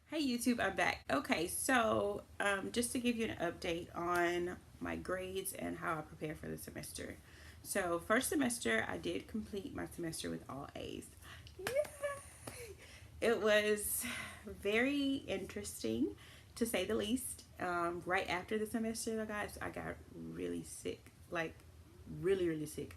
Hey YouTube, I'm back. Okay, so just to give you an update on my grades and how I prepare for the semester. So first semester, I did complete my semester with all A's. Yay! It was very interesting, to say the least. Right after the semester, guys, I got really sick, like really sick.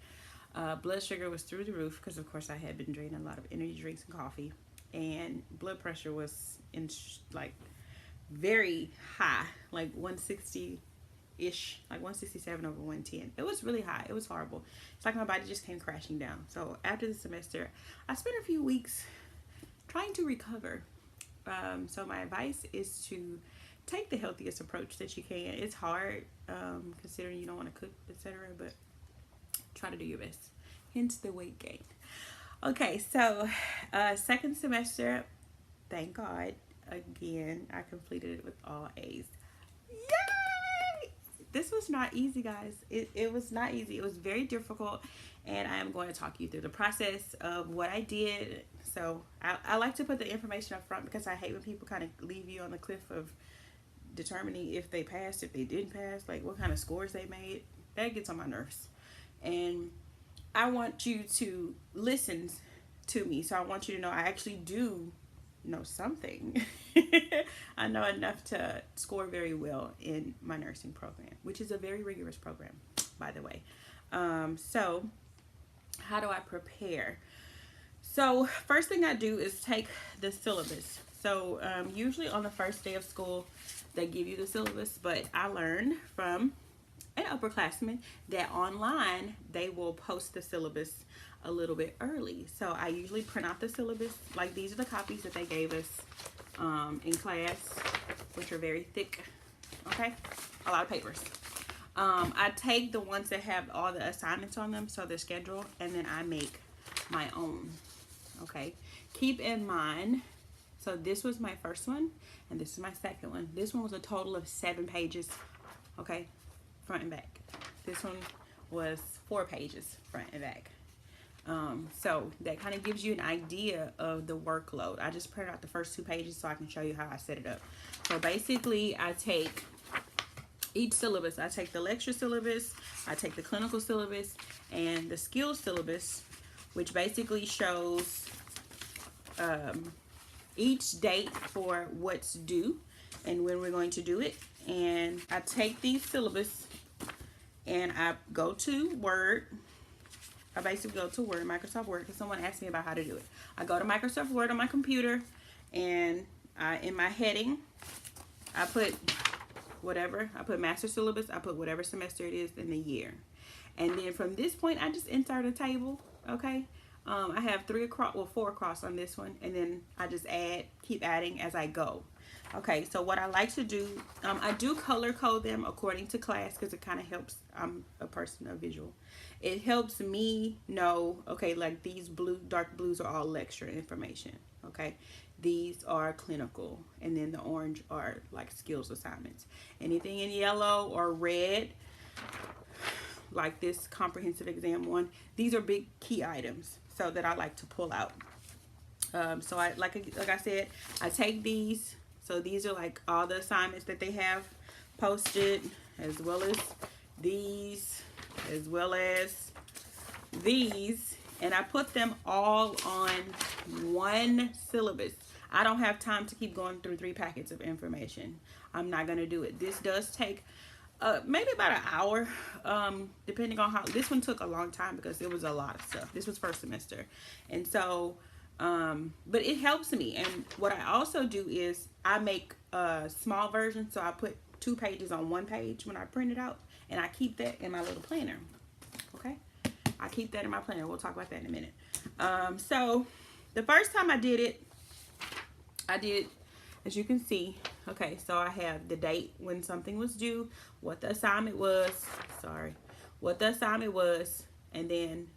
Blood sugar was through the roof because, of course, I had been drinking a lot of energy drinks and coffee, and blood pressure was in like very high, like 160 ish, like 167 over 110. It was really high. It was horrible. It's like my body just came crashing down. So after the semester, I spent a few weeks trying to recover. So my advice is to take the healthiest approach that you can. It's hard, considering you don't want to cook, etc., but try to do your best. Hence the weight gain. Okay, so second semester, thank God, again, I completed it with all A's. Yay! This was not easy, guys. It was not easy. It was very difficult, and I am going to talk you through the process of what I did. So I like to put the information up front because I hate when people kind of leave you on the cliff of determining if they passed, if they didn't pass, like what kind of scores they made. That gets on my nerves. And I want you to listen to me. So I want you to know I actually do know something. I know enough to score very well in my nursing program, which is a very rigorous program, by the way. So, how do I prepare? So, first thing I do is take the syllabus. So, usually on the first day of school, they give you the syllabus, but I learned from an upperclassman that online they will post the syllabus a little bit early. So I usually print out the syllabus. Like these are the copies that they gave us in class, which are very thick. Okay, a lot of papers. I take the ones that have all the assignments on them, so they're scheduled, and then I make my own. Okay, keep in mind. So this was my first one, and this is my second one. This one was a total of 7 pages. Okay, front and back. This one was 4 pages front and back. So that kind of gives you an idea of the workload. I just printed out the first 2 pages so I can show you how I set it up. So basically I take each syllabus. I take the lecture syllabus, I take the clinical syllabus, and the skills syllabus, which basically shows each date for what's due and when we're going to do it. And I take these syllabus and I go to Word. I basically go to Word, Microsoft Word, because someone asked me about how to do it. I go to Microsoft Word on my computer, and in my heading, I put whatever. I put master syllabus. I put whatever semester it is in the year. And then from this point, I just insert a table, okay? I have 3 across, well, 4 across on this one, and then I just keep adding as I go. Okay, so what I like to do, I do color code them according to class because it kind of helps. I'm a person of visual. It helps me know, okay, like these dark blues are all lecture information, okay? These are clinical, and then the orange are like skills assignments. Anything in yellow or red, like this comprehensive exam one, these are big key items so that I like to pull out. So I like I said, I take these. So these are like all the assignments that they have posted, as well as these, as well as these, and I put them all on one syllabus. I don't have time to keep going through 3 packets of information. I'm not going to do it. This does take maybe about an hour, depending on how. This one took a long time because it was a lot of stuff. This was first semester, and so but it helps me. And what I also do is I make a small version, so I put 2 pages on 1 page when I print it out, and I keep that in my little planner. Okay, I keep that in my planner. We'll talk about that in a minute. So the first time I did, as you can see, okay, so I have the date when something was due, what the assignment was, and then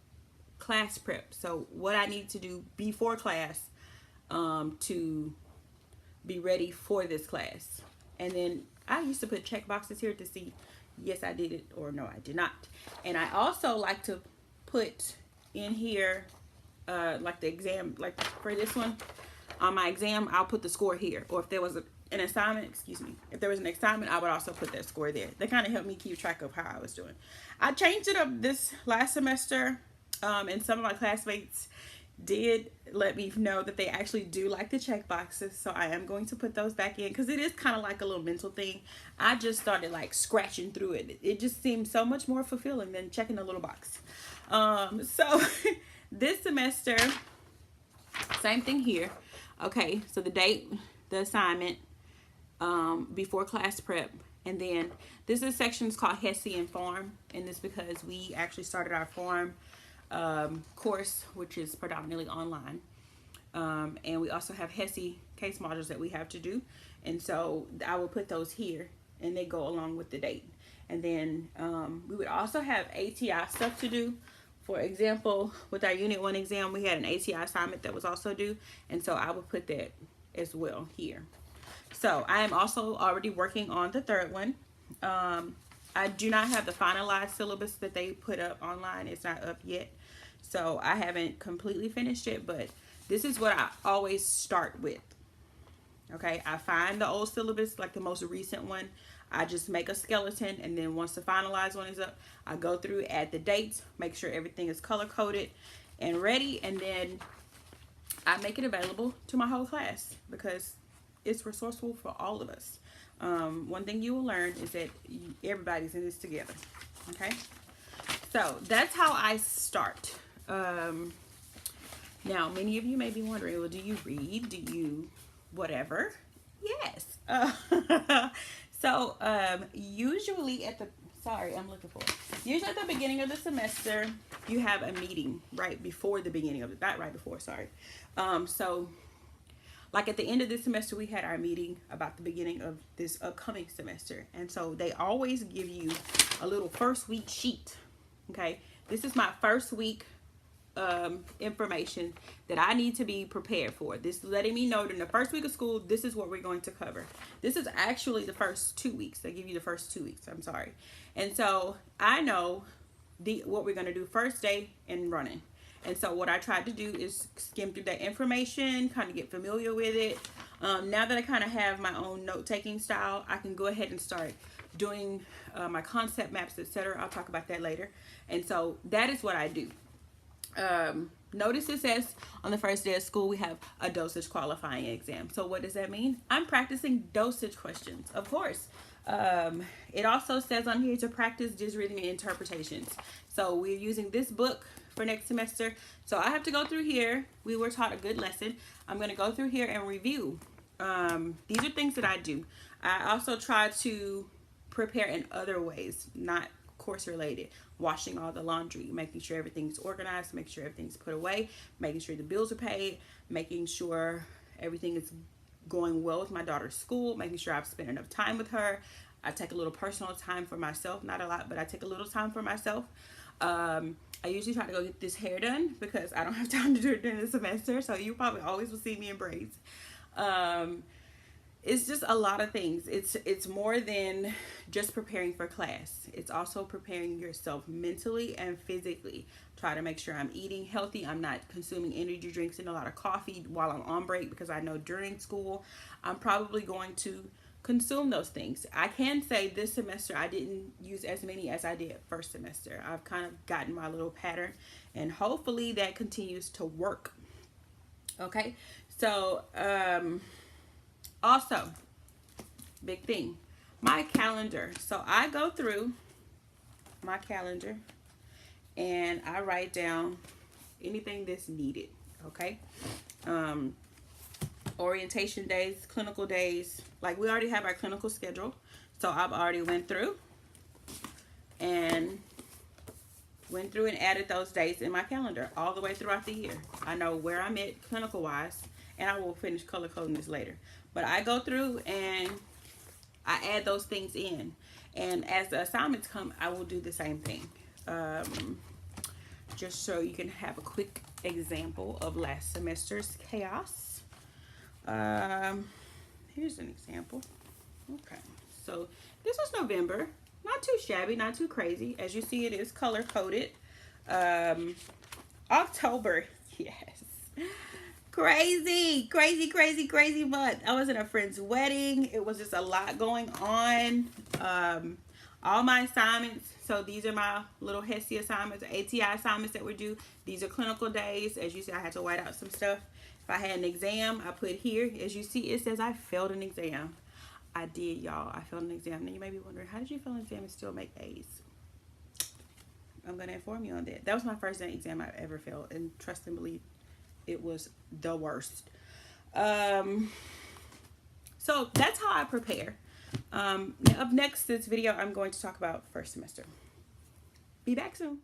class prep. So what I need to do before class to be ready for this class. And then I used to put check boxes here to see yes I did it or no I did not. And I also like to put in here like the exam, like for this one, on my exam, I'll put the score here. Or if there was an assignment, excuse me, if there was an assignment, I would also put that score there. That kind of helped me keep track of how I was doing. I changed it up this last semester, and some of my classmates did let me know that they actually do like the check boxes, so I am going to put those back in because it is kind of like a little mental thing. I just started like scratching through it. It just seems so much more fulfilling than checking a little box. So this semester, same thing here. Okay, so the date, the assignment, before class prep, and then this is sections called HESI and Farm, and this because we actually started our Farm course, which is predominantly online, and we also have HESI case modules that we have to do, and so I will put those here, and they go along with the date. And then we would also have ATI stuff to do. For example, with our Unit 1 exam, we had an ATI assignment that was also due, and so I would put that as well here. So I am also already working on the third one. I do not have the finalized syllabus that they put up online. It's not up yet. So I haven't completely finished it, but this is what I always start with. Okay, I find the old syllabus, like the most recent one. I just make a skeleton, and then once the finalized one is up, I go through, add the dates, make sure everything is color coded and ready, and then I make it available to my whole class because it's resourceful for all of us. One thing you will learn is that everybody's in this together. Okay, so that's how I start. Now, many of you may be wondering, well, do you read? Do you whatever? Yes. So usually at the usually at the beginning of the semester, you have a meeting right before the beginning of it. Not right before, sorry. So like at the end of this semester, we had our meeting about the beginning of this upcoming semester. And so they always give you a little first week sheet. Okay, this is my first week information that I need to be prepared for. This is letting me know that in the first week of school, this is what we're going to cover. This is actually the first 2 weeks. They give you the first 2 weeks. I'm sorry. And so I know what we're going to do first day and running. And so what I tried to do is skim through that information, kind of get familiar with it. Now that I kind of have my own note-taking style, I can go ahead and start doing my concept maps, etc. I'll talk about that later. And so that is what I do. Notice it says on the first day of school, we have a dosage qualifying exam. So what does that mean? I'm practicing dosage questions, of course. It also says on here to practice just reading and interpretations. So we're using this book for next semester. So I have to go through here. We were taught a good lesson. I'm going to go through here and review. These are things that I do. I also try to prepare in other ways, not course related. Washing all the laundry, making sure everything's organized, making sure everything's put away, making sure the bills are paid, making sure everything is going well with my daughter's school, making sure I've spent enough time with her. I take a little personal time for myself, not a lot, but I take a little time for myself. I usually try to go get this hair done because I don't have time to do it during the semester, so you probably always will see me in braids. It's just a lot of things. It's more than just preparing for class. It's also preparing yourself mentally and physically. Try to make sure I'm eating healthy. I'm not consuming energy drinks and a lot of coffee while I'm on break, because I know during school I'm probably going to consume those things. I can say this semester I didn't use as many as I did first semester. I've kind of gotten my little pattern, and hopefully that continues to work. Okay, so also, big thing, my calendar. So I go through my calendar and I write down anything that's needed. Okay, orientation days, clinical days. Like, we already have our clinical schedule, so I've already went through and added those dates in my calendar all the way throughout the year. I know where I'm at clinical wise, and I will finish color coding this later. But I go through and I add those things in, and as the assignments come, I will do the same thing. Just so you can have a quick example of last semester's chaos. Here's an example. Okay, so this was November. Not too shabby, not too crazy. As you see, it is color coded. October, yes. Crazy, crazy, crazy, crazy month. I was in a friend's wedding. It was just a lot going on. All my assignments, so these are my little HESI assignments, ATI assignments that were due. These are clinical days. As you see, I had to white out some stuff. If I had an exam, I put here. As you see, it says I failed an exam. I did, y'all. I failed an exam. Now you may be wondering, how did you fail an exam and still make A's? I'm going to inform you on that. That was my first exam I ever failed, and trust and believe, it was the worst. So that's how I prepare. Up next, this video, I'm going to talk about first semester. Be back soon.